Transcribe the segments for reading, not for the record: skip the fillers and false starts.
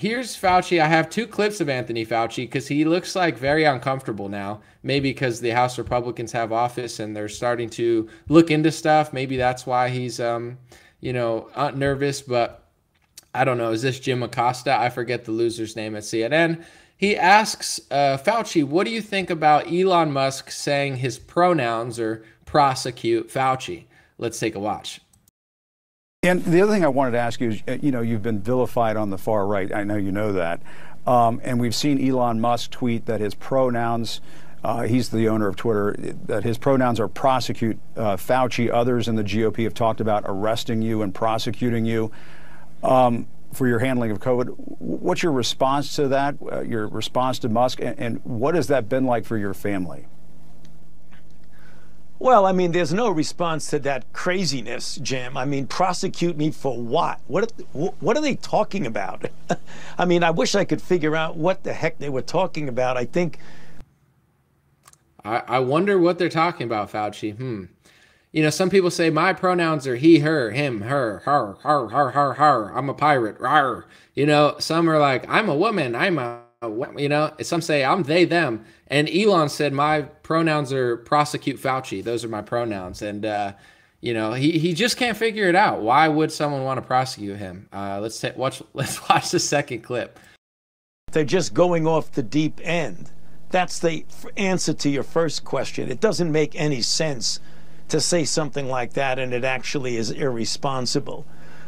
here's Fauci. I have two clips of Anthony Fauci because he looks like very uncomfortable now. Maybe because the House Republicans have office and they're starting to look into stuff. Maybe that's why he's, nervous. But I don't know. Is this Jim Acosta? I forget the loser's name at CNN. He asks Fauci, what do you think about Elon Musk saying his pronouns are prosecute Fauci? Let's take a watch. And the other thing I wanted to ask you is, you've been vilified on the far right. I know you know that. And we've seen Elon Musk tweet that his pronouns, he's the owner of Twitter, that his pronouns are prosecute Fauci. Others in the GOP have talked about arresting you and prosecuting you for your handling of COVID. What's your response to that, your response to Musk, and what has that been like for your family? Well, I mean, there's no response to that craziness, Jim. I mean, prosecute me for what? What are they talking about? I mean, I wish I could figure out what the heck they were talking about. I think. I wonder what they're talking about, Fauci. Some people say my pronouns are he, her, him, her, I'm a pirate. Rawr. Some are like, I'm a woman. Some say I'm they, them. And Elon said my pronouns are prosecute Fauci. Those are my pronouns. And, he just can't figure it out. Why would someone want to prosecute him? Let's watch the second clip. They're just going off the deep end. That's the answer to your first question. It doesn't make any sense to say something like that, and it actually is irresponsible.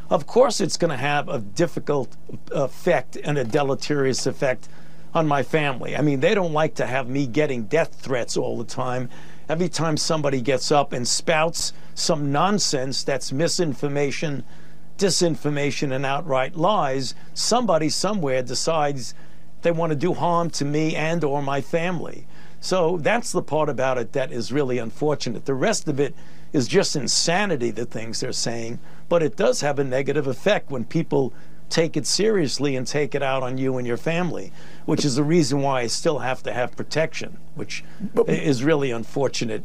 Of course it's going to have a difficult effect and a deleterious effect on my family. I mean, they don't like to have me getting death threats all the time. Every time somebody gets up and spouts some nonsense that's misinformation, disinformation, and outright lies, somebody somewhere decides they want to do harm to me and or my family. So that's the part about it that is really unfortunate. The rest of it is just insanity, the things they're saying, but it does have a negative effect when people take it seriously and take it out on you and your family, which is the reason why I still have to have protection, which is really unfortunate.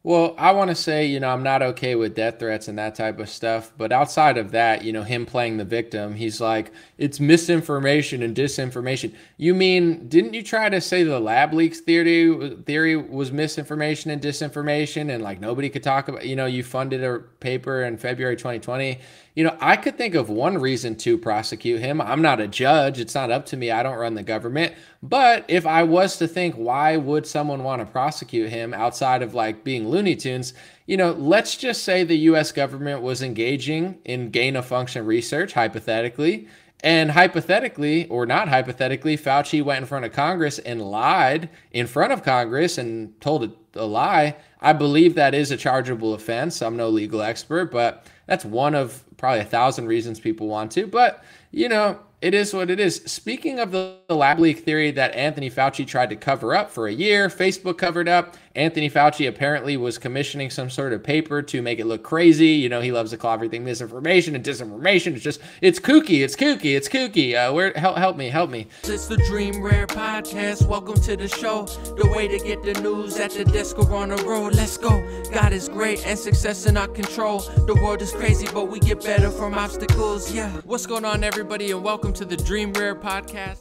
Well, I want to say, I'm not okay with death threats and that type of stuff. But outside of that, him playing the victim, he's like, it's misinformation and disinformation. You mean, didn't you try to say the lab leaks theory was misinformation and disinformation and like nobody could talk about, you funded a paper in February 2020. I could think of one reason to prosecute him. I'm not a judge. It's not up to me. I don't run the government. But if I was to think, why would someone want to prosecute him outside of like being Looney Tunes? Let's just say the U.S. government was engaging in gain-of-function research, hypothetically. And hypothetically, or not hypothetically, Fauci went in front of Congress and lied in front of Congress and told a lie. I believe that is a chargeable offense. I'm no legal expert, but that's one of probably 1,000 reasons people want to. But, it is what it is. Speaking of the lab leak theory that Anthony Fauci tried to cover up for a year, Facebook covered up. Anthony Fauci apparently was commissioning some sort of paper to make it look crazy. He loves to call everything misinformation and disinformation. It's kooky. Help me. It's the Dream Rare Podcast. Welcome to the show. The way to get the news at the desk or on the road. Let's go. God is great and success in our control. The world is crazy, but we get better from obstacles. Yeah. What's going on, everybody, and welcome to the Dream Rare Podcast.